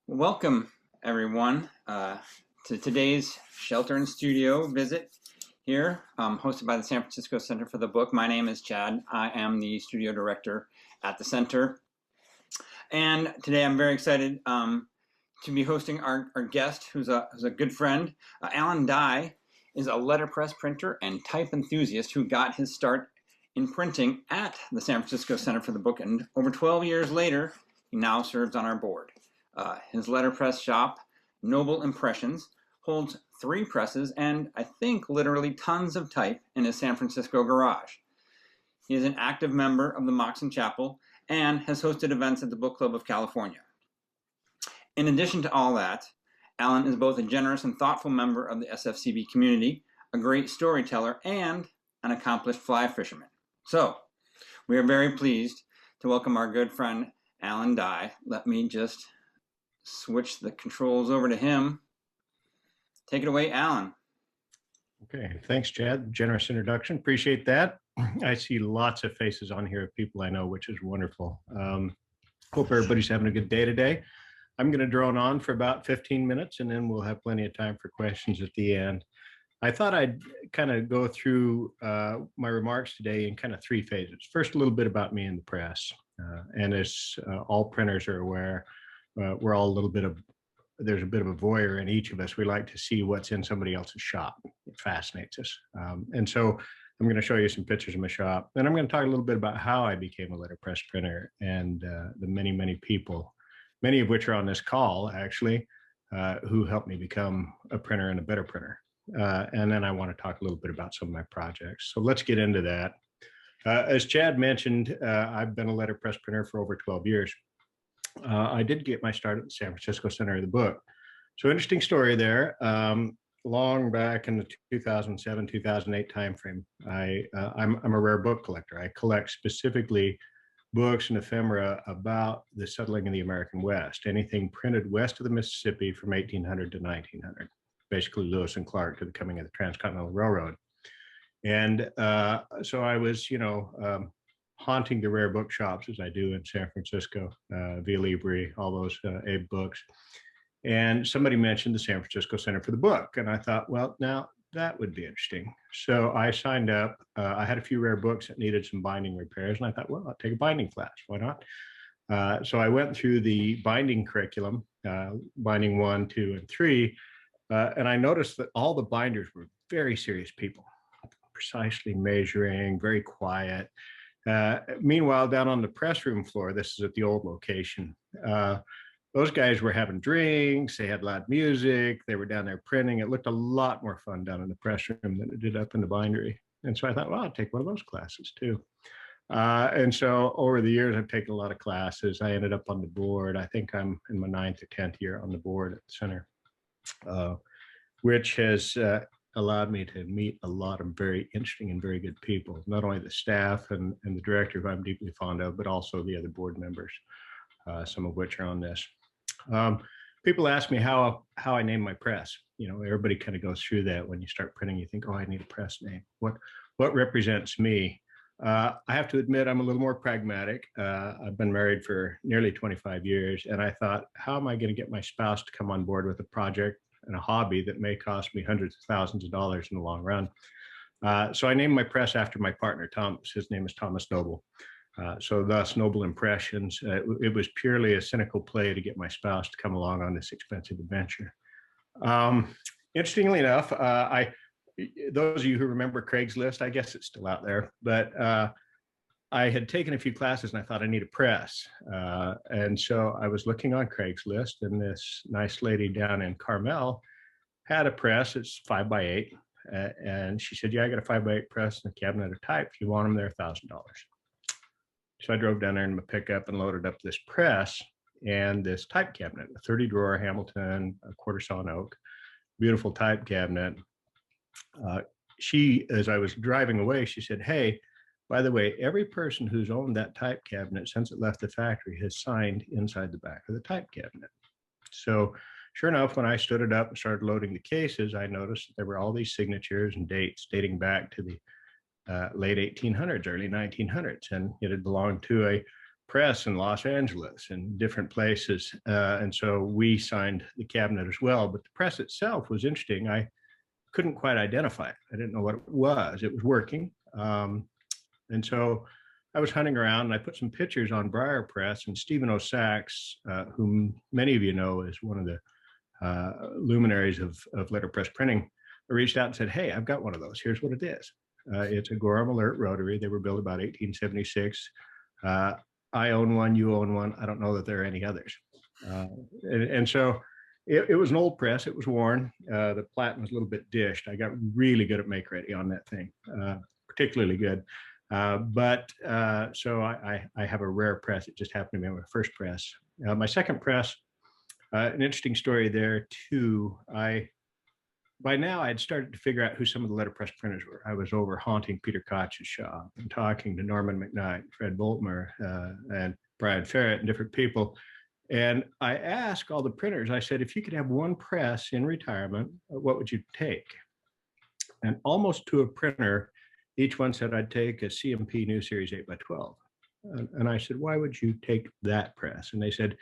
Welcome, everyone, to today's Shelter and Studio visit here, hosted by the San Francisco Center for the Book. My name is Chad. I am the studio director at the center. And today I'm very excited to be hosting our guest, who's a good friend. Alan Dye is a letterpress printer and type enthusiast who got his start in printing at the San Francisco Center for the Book. And over 12 years later, he now serves on our board. His letterpress shop, Noble Impressions, holds 3 presses and I think literally tons of type in his San Francisco garage. He is an active member of the Moxon Chapel and has hosted events at the Book Club of California. In addition to all that, Alan is both a generous and thoughtful member of the SFCB community, a great storyteller, and an accomplished fly fisherman. So, we are very pleased to welcome our good friend Alan Dye. Let me just switch the controls over to him. Take it away, Alan. Okay, thanks, Chad. Generous introduction. Appreciate that. I see lots of faces on here of people I know, which is wonderful. Hope everybody's having a good day today. I'm going to drone on for about 15 minutes, and then we'll have plenty of time for questions at the end. I thought I'd kind of go through my remarks today in kind of 3 phases. First, a little bit about me and the press. And as all printers are aware, we're all a little bit of, there's a bit of a voyeur in each of us. We like to see what's in somebody else's shop. It fascinates us. And so I'm going to show you some pictures of my shop. Then I'm going to talk a little bit about how I became a letterpress printer and the many, many people, many of which are on this call actually, who helped me become a printer and a better printer. And then I want to talk a little bit about some of my projects. So let's get into that. As Chad mentioned, I've been a letterpress printer for over 12 years. I did get my start at the San Francisco Center of the Book. So interesting story there. Long back in the 2007, 2008 timeframe, I'm a rare book collector. I collect specifically books and ephemera about the settling of the American West, anything printed west of the Mississippi from 1800 to 1900, basically Lewis and Clark to the coming of the Transcontinental Railroad. And so I was, haunting the rare bookshops as I do in San Francisco, Via Libre, all those Abe books. And somebody mentioned the San Francisco Center for the Book. And I thought, well, now that would be interesting. So I signed up. I had a few rare books that needed some binding repairs. And I thought, well, I'll take a binding class. Why not? So I went through the binding curriculum, binding 1, 2, and 3. And I noticed that all the binders were very serious people, precisely measuring, very quiet. Meanwhile, down on the press room floor, this is at the old location, those guys were having drinks, they had loud music, they were down there printing. It looked a lot more fun down in the press room than it did up in the bindery. And so I thought, well, I'll take one of those classes too. And so over the years, I've taken a lot of classes. I ended up on the board. I think I'm in my 9th or 10th year on the board at the center, which has allowed me to meet a lot of very interesting and very good people, not only the staff and the director, who I'm deeply fond of, but also the other board members, some of which are on this. People ask me how I name my press. Everybody kind of goes through that. When you start printing, you think, oh, I need a press name. What represents me? I have to admit, I'm a little more pragmatic. I've been married for nearly 25 years, and I thought, how am I going to get my spouse to come on board with a project and a hobby that may cost me hundreds of thousands of dollars in the long run? So I named my press after my partner, Thomas. His name is Thomas Noble. So thus Noble Impressions. It was purely a cynical play to get my spouse to come along on this expensive adventure. Interestingly enough, those of you who remember Craigslist, I guess it's still out there, but I had taken a few classes and I thought I need a press. And so I was looking on Craigslist, and this nice lady down in Carmel had a press. It's 5x8. And she said, yeah, I got a 5x8 press and a cabinet of type. If you want them, they're $1,000. So I drove down there in my pickup and loaded up this press and this type cabinet, a 30 drawer Hamilton, a quarter sawn oak, beautiful type cabinet. As I was driving away, she said, hey, by the way, every person who's owned that type cabinet since it left the factory has signed inside the back of the type cabinet. So sure enough, when I stood it up and started loading the cases, I noticed that there were all these signatures and dates dating back to the late 1800s, early 1900s, and it had belonged to a press in Los Angeles and different places. And so we signed the cabinet as well. But the press itself was interesting. I couldn't quite identify it. I didn't know what it was. It was working. And so I was hunting around and I put some pictures on Briar Press, and Stephen O. Sachs, whom many of you know is one of the luminaries of letterpress printing, reached out and said, "Hey, I've got one of those. Here's what it is. It's a Gorham Alert rotary. They were built about 1876. I own one, you own one. I don't know that there are any others." And so it was an old press. It was worn. The platen was a little bit dished. I got really good at make ready on that thing, particularly good. So I have a rare press. It just happened to be my first press. My second press, an interesting story there too. By now I'd started to figure out who some of the letterpress printers were. I was over haunting Peter Koch's shop and talking to Norman McKnight, Fred Voltmer, and Brian Ferret and different people. And I asked all the printers, I said, if you could have one press in retirement, what would you take? And almost to a printer, each one said, I'd take a CMP New Series 8x12. And I said, why would you take that press? And they said,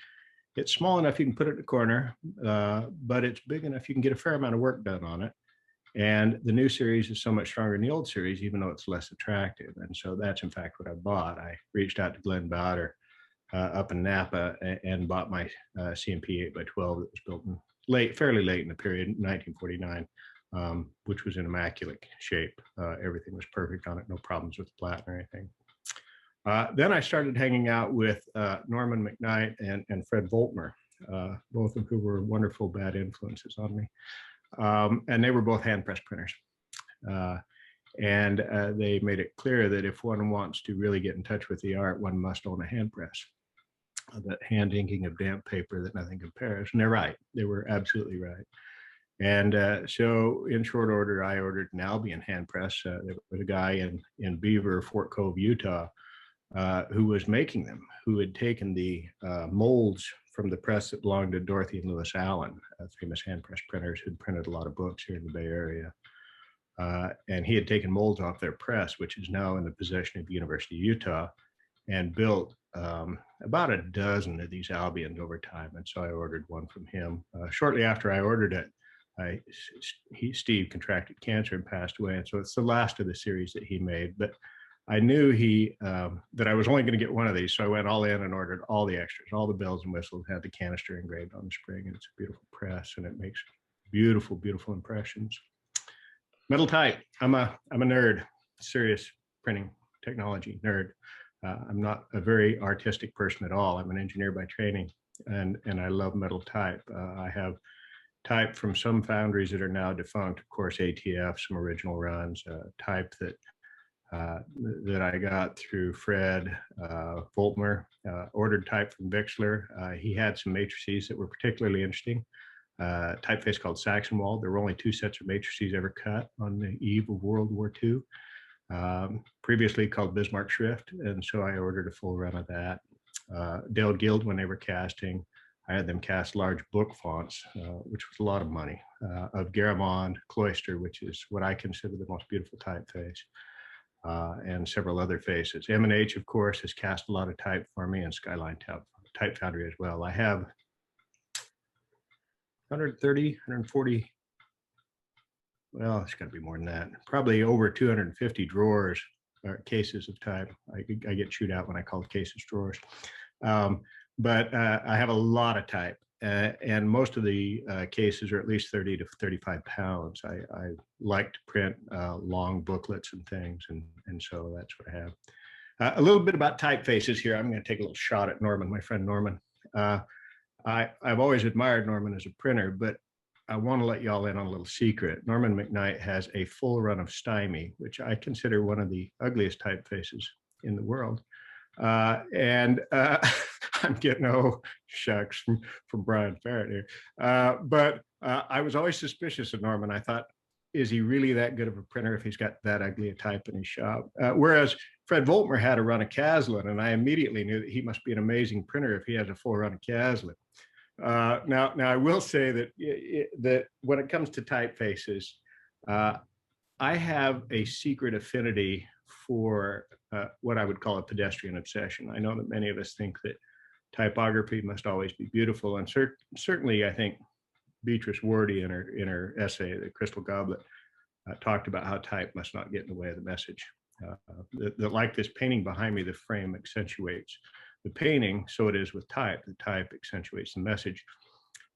it's small enough you can put it in the corner, but it's big enough you can get a fair amount of work done on it. And the new series is so much stronger than the old series, even though it's less attractive. And so that's in fact what I bought. I reached out to Glenn Bowder up in Napa and bought my CMP 8x12 that was built in fairly late in the period, 1949, which was in immaculate shape. Everything was perfect on it, no problems with the platen or anything. Then I started hanging out with Norman McKnight and Fred Voltmer, both of who were wonderful bad influences on me. And they were both hand press printers. They made it clear that if one wants to really get in touch with the art, one must own a hand press. That hand inking of damp paper that nothing compares. And they're right. They were absolutely right. And so in short order, I ordered an Albion hand press. There was a guy in Beaver, Fort Cove, Utah, who was making them, who had taken the molds from the press that belonged to Dorothy and Lewis Allen, famous hand press printers who'd printed a lot of books here in the Bay Area. And he had taken molds off their press, which is now in the possession of the University of Utah, and built about a dozen of these Albions over time. And so I ordered one from him. Shortly after I ordered it, Steve contracted cancer and passed away. And so it's the last of the series that he made. But I knew that I was only going to get one of these. So I went all in and ordered all the extras, all the bells and whistles, had the canister engraved on the spring. And it's a beautiful press and it makes beautiful, beautiful impressions. Metal type. I'm a nerd, serious printing technology nerd. I'm not a very artistic person at all. I'm an engineer by training, and I love metal type. I have type from some foundries that are now defunct, of course, ATF, some original runs, type that I got through Fred Voltmer, ordered type from Bixler. He had some matrices that were particularly interesting. Typeface called Saxonwald. There were only 2 sets of matrices ever cut on the eve of World War II. Previously called Bismarck Schrift, and so I ordered a full run of that. Dale Guild, when they were casting, I had them cast large book fonts, which was a lot of money, of Garamond, Cloister, which is what I consider the most beautiful typeface, and several other faces. M&H, of course, has cast a lot of type for me, and Skyline Type Foundry as well. I have 130, 140, well, it's got to be more than that. Probably over 250 drawers or cases of type. I get chewed out when I call cases drawers. But I have a lot of type, and most of the cases are at least 30 to 35 pounds. I like to print long booklets and things, and so that's what I have. A little bit about typefaces here. I'm going to take a little shot at Norman, my friend Norman. I've always admired Norman as a printer, but I want to let y'all in on a little secret. Norman McKnight has a full run of Stymie, which I consider one of the ugliest typefaces in the world. I'm getting shucks from Brian Ferret here. But I was always suspicious of Norman. I thought, is he really that good of a printer if he's got that ugly a type in his shop? Whereas Fred Voltmer had a run of Caslin, and I immediately knew that he must be an amazing printer if he has a full run of Caslin. Now I will say that when it comes to typefaces, I have a secret affinity for what I would call a pedestrian obsession. I know that many of us think that typography must always be beautiful, and certainly I think Beatrice Wardy in her essay, The Crystal Goblet, talked about how type must not get in the way of the message. Like this painting behind me, the frame accentuates the painting, so it is with type. The type accentuates the message.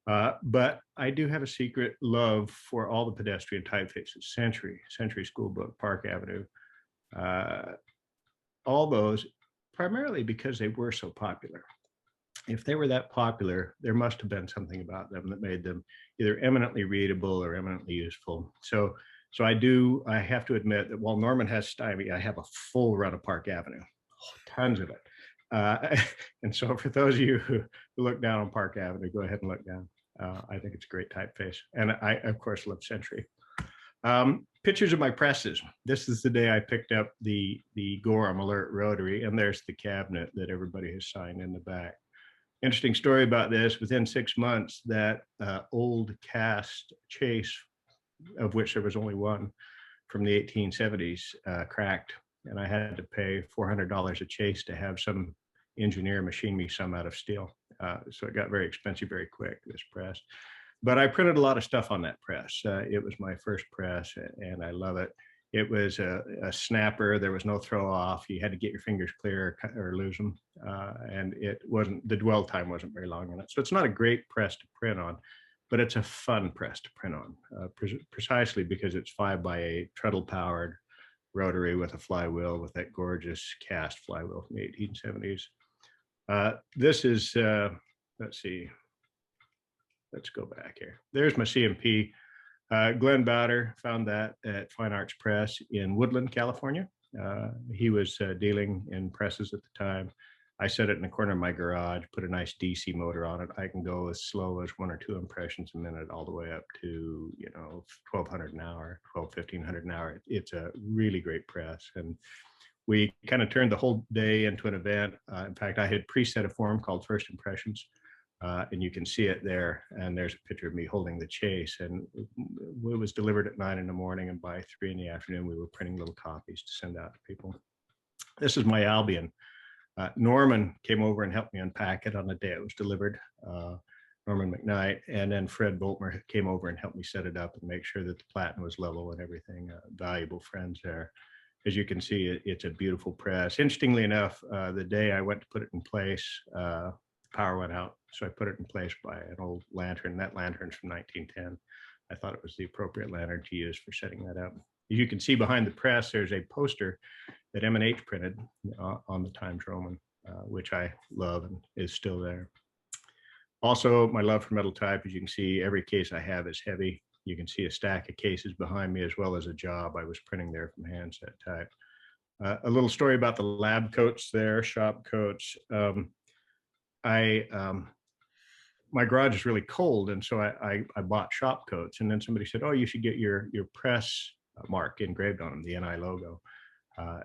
But I do have a secret love for all the pedestrian typefaces, Century School Book, Park Avenue, all those, primarily because they were so popular. If they were that popular, there must have been something about them that made them either eminently readable or eminently useful. So I have to admit that while Norman has Stymie, I have a full run of Park Avenue, tons of it. And so for those of you who look down on Park Avenue, go ahead and look down. I think it's a great typeface. And I, of course, love Century. Pictures of my presses. This is the day I picked up the Gorham Alert Rotary, and there's the cabinet that everybody has signed in the back. Interesting story about this. Within 6 months, that old cast chase, of which there was only one from the 1870s, cracked, and I had to pay $400 a chase to have some engineer machine me some out of steel. So it got very expensive very quick, this press. But I printed a lot of stuff on that press. It was my first press, and I love it. It was a snapper. There was no throw off. You had to get your fingers clear or lose them. And it wasn't, the dwell time wasn't very long on it. So it's not a great press to print on, but it's a fun press to print on, precisely because it's 5x8 treadle powered rotary with a flywheel, with that gorgeous cast flywheel from the 1870s. This is, let's see, let's go back here. There's my CMP. Glenn Bowder found that at Fine Arts Press in Woodland, California. He was dealing in presses at the time. I set it in the corner of my garage, put a nice DC motor on it. I can go as slow as 1 or 2 impressions a minute, all the way up to, 1,200 an hour, 1,500 an hour. It's a really great press. And we kind of turned the whole day into an event. In fact, I had preset a form called First Impressions, and you can see it there. And there's a picture of me holding the chase. And it was delivered at 9 in the morning, and by 3 in the afternoon, we were printing little copies to send out to people. This is my Albion. Norman came over and helped me unpack it on the day it was delivered. Norman McKnight, and then Fred Boltmer came over and helped me set it up and make sure that the platen was level and everything. Valuable friends there. As you can see, it's a beautiful press. Interestingly enough, the day I went to put it in place, power went out. So I put it in place by an old lantern. That lantern's from 1910. I thought it was the appropriate lantern to use for setting that up. As you can see behind the press, there's a poster that M&H printed on the Times Roman, which I love and is still there. Also, my love for metal type. As you can see, every case I have is heavy. You can see a stack of cases behind me, as well as a job I was printing there from handset type. A little story about the lab coats there, shop coats. My garage is really cold, and so I bought shop coats, and then somebody said, "Oh, you should get your press mark engraved on them, the NI logo."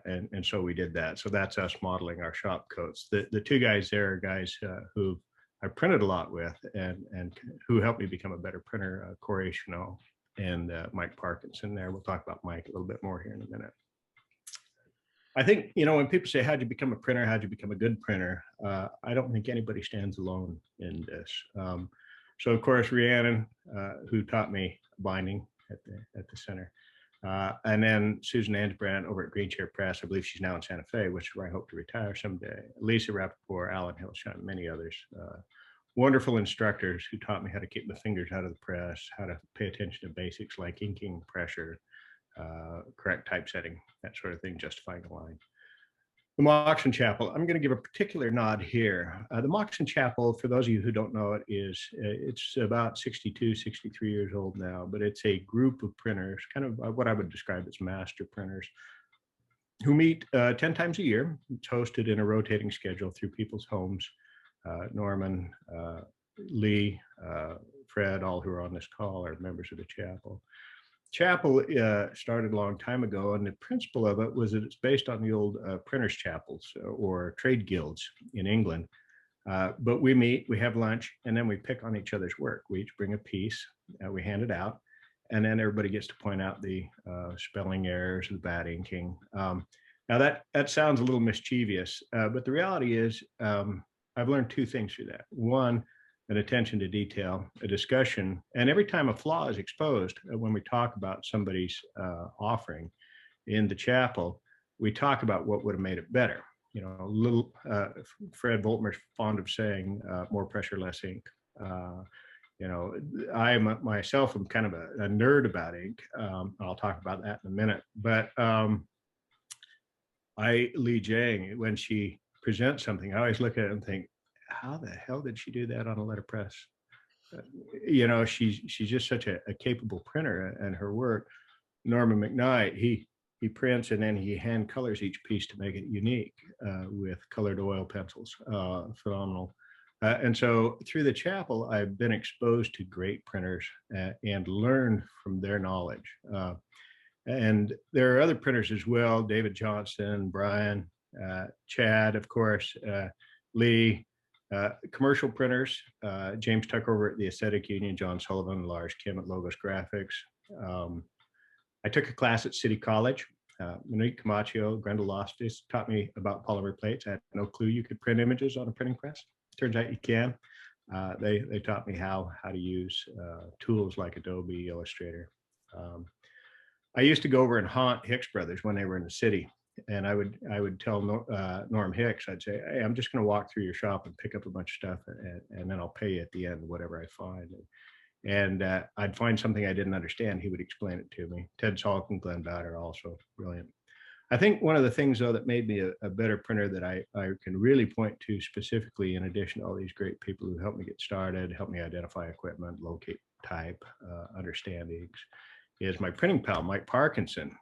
And so we did that. So that's us modeling our shop coats. The 2 guys there are guys who I printed a lot with, and who helped me become a better printer, Corey Chanel and Mike Parkinson there. We'll talk about Mike a little bit more here in a minute. I think, when people say, how'd you become a printer? How'd you become a good printer? I don't think anybody stands alone in this. So of course, Rhiannon, who taught me binding at the center. And then Susan Ansbrand over at Green Chair Press. I believe she's now in Santa Fe, which is where I hope to retire someday. Lisa Rappaport, Alan Hillshine, many others. Wonderful instructors who taught me how to keep my fingers out of the press, how to pay attention to basics like inking, pressure, correct typesetting, that sort of thing, justifying a line. The Moxon Chapel, I'm going to give a particular nod here. The Moxon Chapel, for those of you who don't know it, it's about 62, 63 years old now, but it's a group of printers, kind of what I would describe as master printers, who meet 10 times a year. It's hosted in a rotating schedule through people's homes. Norman, Lee, Fred, all who are on this call are members of the chapel. Chapel started a long time ago, and the principle of it was that it's based on the old printers' chapels or trade guilds in England. But we meet, we have lunch, and then we pick on each other's work. We each bring a piece, we hand it out, and then everybody gets to point out the spelling errors, the bad inking. Now that sounds a little mischievous, but the reality is I've learned two things through that. One, an attention to detail, a discussion, and every time a flaw is exposed, when we talk about somebody's offering in the chapel, we talk about what would have made it better. You know, little Fred Voltmer's fond of saying, "More pressure, less ink." You know, I myself am kind of a nerd about ink. I'll talk about that in a minute. But Li Jiang, when she presents something, I always look at it and think, how the hell did she do that on a letterpress? You know, she's just such a capable printer, and her work. Norman McKnight, he prints and then he hand colors each piece to make it unique with colored oil pencils. Phenomenal. And so through the chapel, I've been exposed to great printers and learned from their knowledge. And there are other printers as well, David Johnston, Brian, Chad, of course, Lee, commercial printers, James Tucker over at the Aesthetic Union, John Sullivan, Lars Kim at Logos Graphics. I took a class at City College. Monique Camacho, Grendel Loftus taught me about polymer plates. I had no clue you could print images on a printing press. Turns out you can. They taught me how to use tools like Adobe Illustrator. I used to go over and haunt Hicks Brothers when they were in the city, and I would tell Norm Hicks, I'd say, "Hey, I'm just going to walk through your shop and pick up a bunch of stuff, and then I'll pay you at the end whatever I find." And I'd find something I didn't understand. He would explain it to me. Ted Salk and Glenn Bowder also brilliant. I think one of the things, though, that made me a better printer that I can really point to specifically, in addition to all these great people who helped me get started, helped me identify equipment, locate type, understand inks, is my printing pal, Mike Parkinson.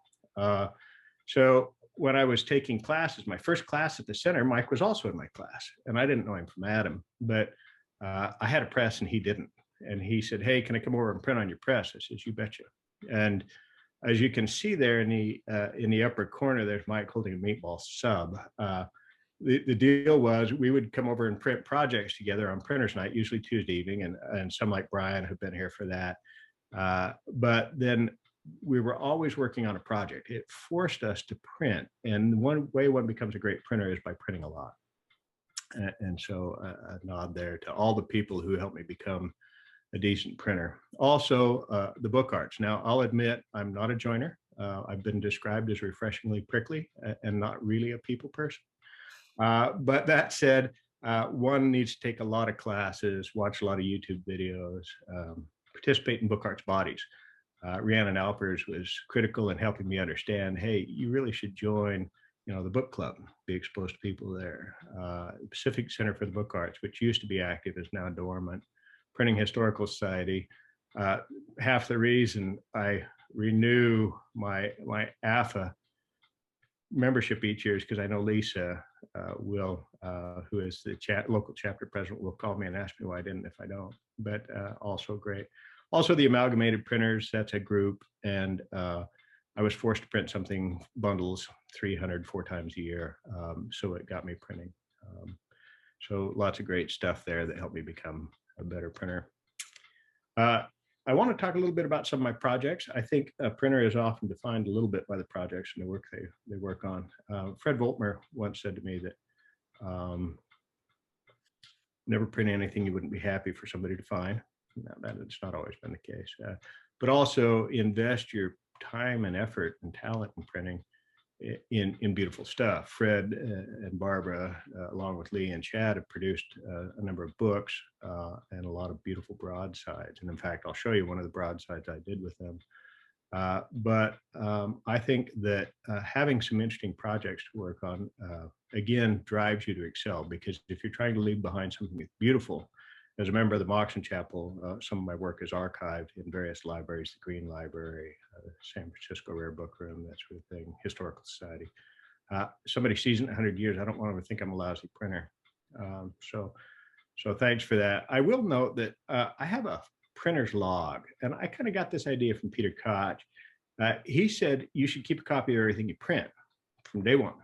So when I was taking classes, my first class at the center, Mike was also in my class, and I didn't know him from Adam, but I had a press and he didn't. And he said, "Hey, can I come over and print on your press?" I says, "You betcha." And as you can see there in the upper corner, there's Mike holding a meatball sub. The deal was we would come over and print projects together on printers night, usually Tuesday evening, and some like Brian have been here for that. But then we were always working on a project. It forced us to print. And one way one becomes a great printer is by printing a lot. And so a nod there to all the people who helped me become a decent printer. Also, the book arts. Now, I'll admit I'm not a joiner. I've been described as refreshingly prickly and not really a people person. But that said, one needs to take a lot of classes, watch a lot of YouTube videos, participate in book arts bodies. Rhiannon Alpers was critical in helping me understand, hey, you really should join, you know, the book club, be exposed to people there. Pacific Center for the Book Arts, which used to be active, is now dormant. Printing Historical Society. Half the reason I renew my AFA membership each year is because I know Lisa will, who is the local chapter president, will call me and ask me why I didn't if I don't. But also great. Also the Amalgamated Printers, that's a group, and I was forced to print something bundles 300 4 times a year, so it got me printing. So lots of great stuff there that helped me become a better printer. I want to talk a little bit about some of my projects. I think a printer is often defined a little bit by the projects and the work they work on. Fred Voltmer once said to me that never print anything you wouldn't be happy for somebody to find. Now, that's not always been the case, but also invest your time and effort and talent in printing in beautiful stuff. Fred and Barbara, along with Lee and Chad, have produced a number of books and a lot of beautiful broadsides. And in fact, I'll show you one of the broadsides I did with them. But I think that having some interesting projects to work on, again, drives you to excel, because if you're trying to leave behind something that's beautiful, as a member of the Moxon Chapel, some of my work is archived in various libraries, the Green Library, San Francisco Rare Book Room, that sort of thing, Historical Society. Somebody sees it in 100 years, I don't want them to think I'm a lousy printer. So thanks for that. I will note that I have a printer's log, and I kind of got this idea from Peter Koch. He said you should keep a copy of everything you print from day one.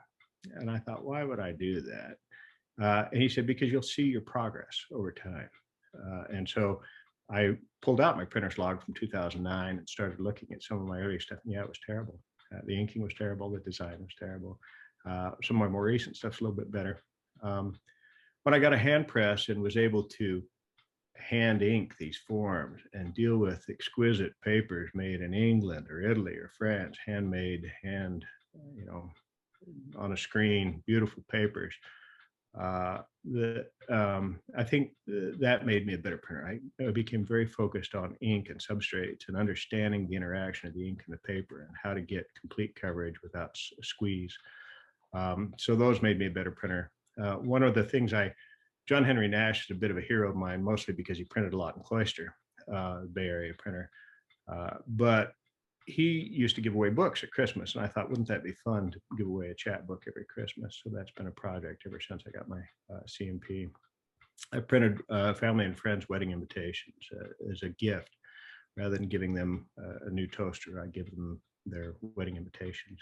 And I thought, why would I do that? And he said, because you'll see your progress over time. And so I pulled out my printer's log from 2009 and started looking at some of my early stuff. And yeah, it was terrible. The inking was terrible. The design was terrible. Some of my more recent stuff's a little bit better. But I got a hand press and was able to hand ink these forms and deal with exquisite papers made in England or Italy or France, handmade, you know, on a screen, beautiful papers. I think that made me a better printer. I became very focused on ink and substrates and understanding the interaction of the ink and the paper and how to get complete coverage without squeeze. So those made me a better printer. One of the things John Henry Nash is a bit of a hero of mine, mostly because he printed a lot in Cloister, Bay Area printer. But he used to give away books at Christmas, and I thought, wouldn't that be fun to give away a chapbook every Christmas? So that's been a project ever since I got my CMP. I printed family and friends wedding invitations as a gift. Rather than giving them a new toaster, I give them their wedding invitations.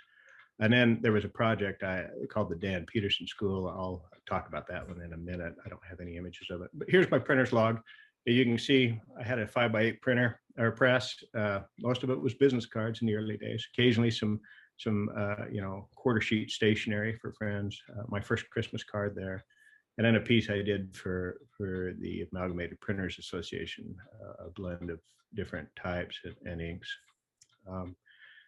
And then there was a project I called the Dan Peterson School. I'll talk about that one in a minute. I don't have any images of it, but here's my printer's log. You can see I had a 5x8 printer or press. Most of it was business cards in the early days. Occasionally some you know, quarter sheet stationery for friends. My first Christmas card there, and then a piece I did for the Amalgamated Printers Association, a blend of different types and inks.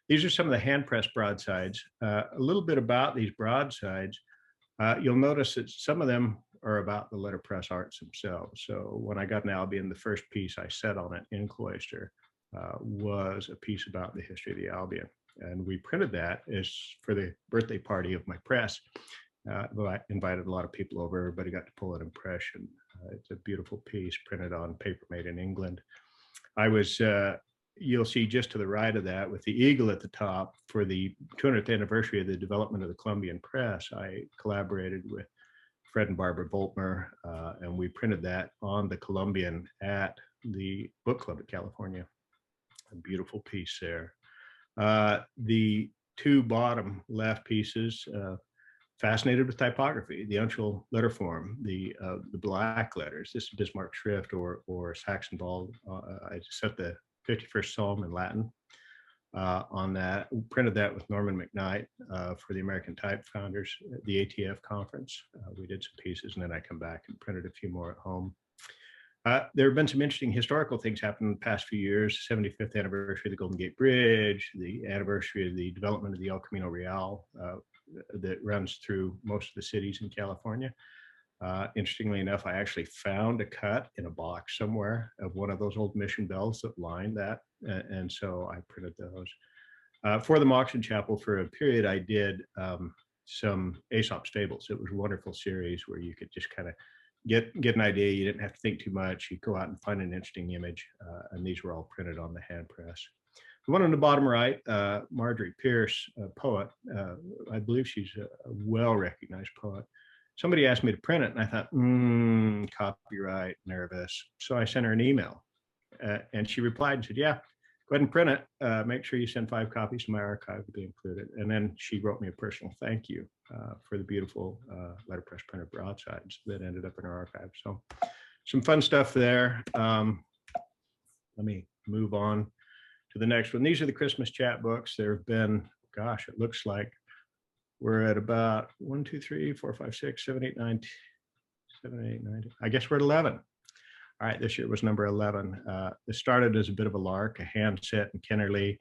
These are some of the hand press broadsides. A little bit about these broadsides. You'll notice that some of them are about the letterpress arts themselves. So when I got an Albion, the first piece I set on it in Cloister was a piece about the history of the Albion. And we printed that as for the birthday party of my press. Well, I invited a lot of people over. Everybody got to pull an impression. It's a beautiful piece printed on paper made in England. I was you'll see just to the right of that with the eagle at the top for the 200th anniversary of the development of the Columbian Press. I collaborated with Fred and Barbara Voltmer, and we printed that on the Columbian at the Book Club of California. A beautiful piece there. The two bottom left pieces, fascinated with typography, the uncial letter form, the black letters. This is Bismarck schrift or Saxon Bald. I set the 51st Psalm in Latin on that. We printed that with Norman McKnight for the American Type Founders, the ATF conference. We did some pieces, and then I come back and printed a few more at home. There have been some interesting historical things happen in the past few years. 75th anniversary of the Golden Gate Bridge, the anniversary of the development of the El Camino Real that runs through most of the cities in California. Interestingly enough, I actually found a cut in a box somewhere of one of those old mission bells that lined that. And so I printed those. For the Moxon Chapel, for a period, I did some Aesop Stables. It was a wonderful series where you could just kind of get an idea. You didn't have to think too much. You go out and find an interesting image. And these were all printed on the hand press. The one on the bottom right, Marjorie Pierce, a poet. I believe she's a well-recognized poet. Somebody asked me to print it, and I thought, copyright, nervous. So I sent her an email, and she replied and said, yeah, go ahead and print it. Make sure you send 5 copies to my archive to be included. And then she wrote me a personal thank you for the beautiful letterpress printed broadsides that ended up in our archive. So some fun stuff there. Let me move on to the next one. These are the Christmas chapbooks. There have been, gosh, it looks like we're at about 1, 2, 3, 4, 5, 6, 7, 8, 9, 7, 8, 9. I guess we're at 11. All right, this year was number 11. This started as a bit of a lark, a hand set in Kennerly.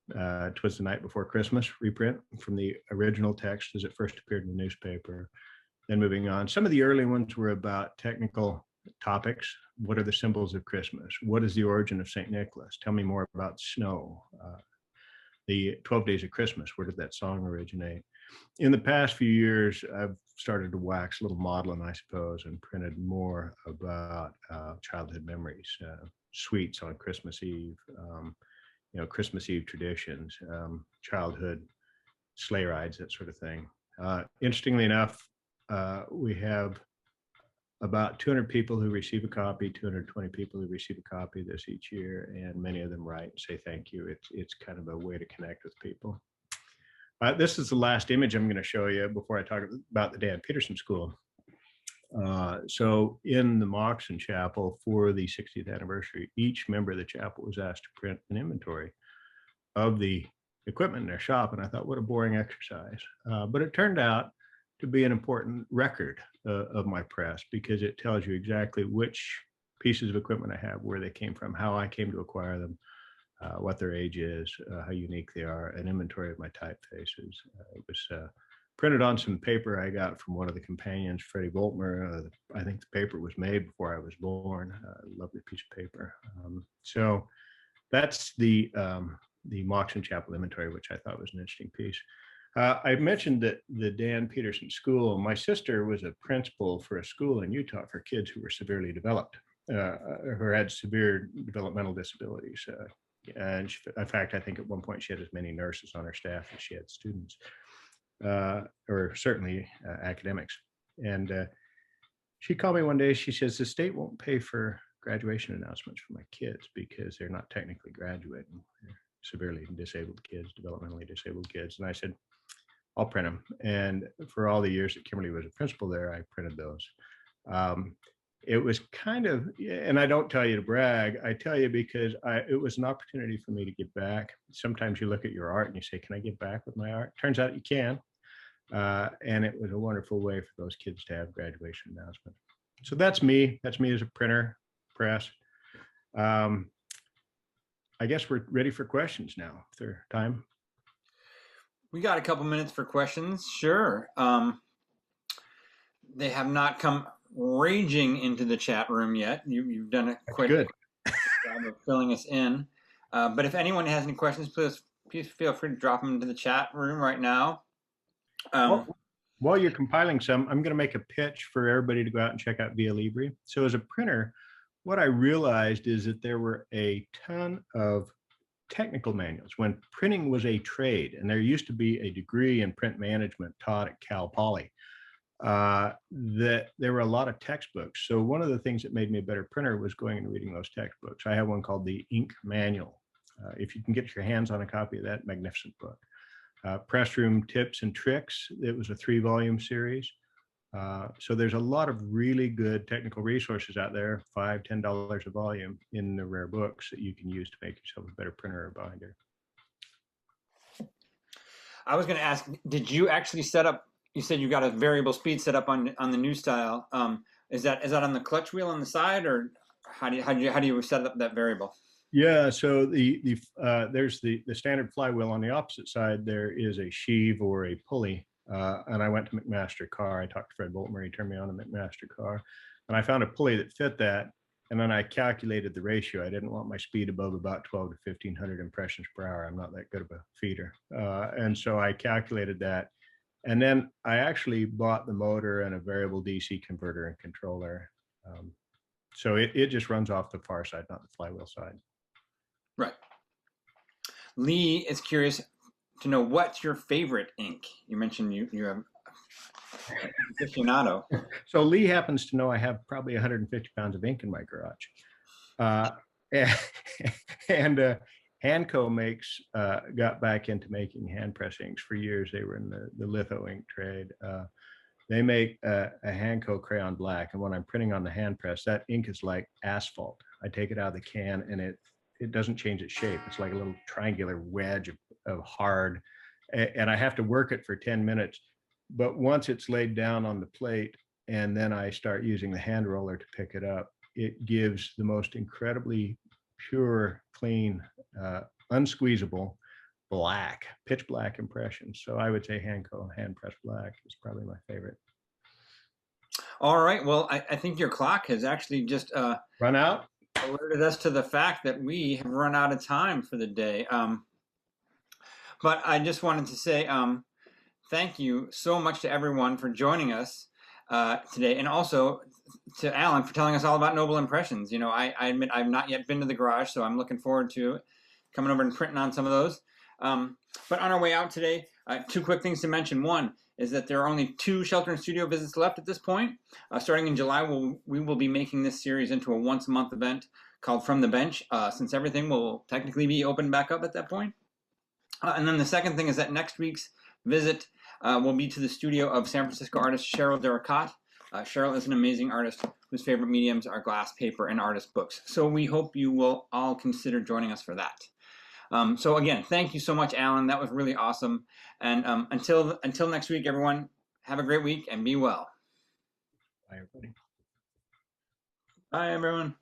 'Twas the Night Before Christmas reprint from the original text as it first appeared in the newspaper. Then moving on, some of the early ones were about technical topics. What are the symbols of Christmas? What is the origin of St. Nicholas? Tell me more about snow. The 12 Days of Christmas, where did that song originate? In the past few years, I've started to wax a little modeling, I suppose, and printed more about childhood memories, sweets on Christmas Eve, Christmas Eve traditions, childhood sleigh rides, that sort of thing. Interestingly enough, we have about 200 people who receive a copy, 220 people who receive a copy of this each year, and many of them write and say thank you. It's kind of a way to connect with people. This is the last image I'm going to show you before I talk about the Dan Peterson School. So in the Moxon Chapel for the 60th anniversary, each member of the chapel was asked to print an inventory of the equipment in their shop. And I thought, what a boring exercise. But it turned out to be an important record of my press, because it tells you exactly which pieces of equipment I have, where they came from, how I came to acquire them, what their age is, how unique they are, an inventory of my typefaces. It was printed on some paper I got from one of the companions, Freddie Voltmer. I think the paper was made before I was born. Lovely piece of paper. So that's the Moxon Chapel inventory, which I thought was an interesting piece. I mentioned that the Dan Peterson School. My sister was a principal for a school in Utah for kids who were severely developed, who had severe developmental disabilities. And she, in fact, I think at one point she had as many nurses on her staff as she had students, or certainly academics. And she called me one day. She says, the state won't pay for graduation announcements for my kids because they're not technically graduating. They're severely disabled kids, developmentally disabled kids. And I said, I'll print them. And for all the years that Kimberly was a principal there, I printed those. It was kind of, and I don't tell you to brag, I tell you because it was an opportunity for me to give back. Sometimes you look at your art and you say, can I give back with my art? Turns out you can. And it was a wonderful way for those kids to have graduation announcements. So that's me as a printer, press. I guess we're ready for questions now, if there's time. We got a couple minutes for questions. Sure. They have not come raging into the chat room yet. You've done a quite good job of filling us in. But if anyone has any questions, please feel free to drop them into the chat room right now. While you're compiling some, I'm going to make a pitch for everybody to go out and check out Via Libre. So as a printer, what I realized is that there were a ton of technical manuals when printing was a trade, and there used to be a degree in print management taught at Cal Poly. That there were a lot of textbooks. So one of the things that made me a better printer was going and reading those textbooks. I have one called the Ink Manual. If you can get your hands on a copy of that, magnificent book. Press Room Tips and Tricks. It was a 3-volume series. So there's a lot of really good technical resources out there, $5, $10 a volume in the rare books that you can use to make yourself a better printer or binder. I was going to ask, did you actually set up, you said you got a variable speed set up on the new style. Is that on the clutch wheel on the side, or how do you set up that variable? Yeah, so there's the standard flywheel. On the opposite side, there is a sheave or a pulley. And I went to McMaster-Carr. I talked to Fred Voltmer. He turned me on to McMaster-Carr. And I found a pulley that fit that. And then I calculated the ratio. I didn't want my speed above about 12 to 1,500 impressions per hour. I'm not that good of a feeder. And so I calculated that. And then I actually bought the motor and a variable DC converter and controller. So it just runs off the far side, not the flywheel side. Right. Lee is curious to know, what's your favorite ink? You mentioned you have aficionado. So Lee happens to know I have probably 150 pounds of ink in my garage. And Hanco got back into making hand press inks for years. They were in the litho ink trade. They make a Hanco crayon black, and when I'm printing on the hand press, that ink is like asphalt. I take it out of the can and it doesn't change its shape. It's like a little triangular wedge of hard, and I have to work it for 10 minutes. But once it's laid down on the plate and then I start using the hand roller to pick it up, it gives the most incredibly pure, clean, unsqueezable, black, pitch black impression. So I would say Hanco hand press black is probably my favorite. All right. Well, I think your clock has actually just run out. Alerted us to the fact that we have run out of time for the day. But I just wanted to say thank you so much to everyone for joining us today, and also to Alan for telling us all about Noble Impressions. You know, I admit I've not yet been to the garage, so I'm looking forward to coming over and printing on some of those. But on our way out today, 2 quick things to mention. One is that there are only 2 Shelter in Studio visits left at this point. Starting in July, we will be making this series into a once-a-month event called From the Bench, since everything will technically be open back up at that point. And then the second thing is that next week's visit will be to the studio of San Francisco artist Cheryl Dericat. Cheryl is an amazing artist whose favorite mediums are glass, paper, and artist books. So we hope you will all consider joining us for that. So again, thank you so much, Alan. That was really awesome. And until next week, everyone, have a great week and be well. Bye, everybody. Bye, everyone.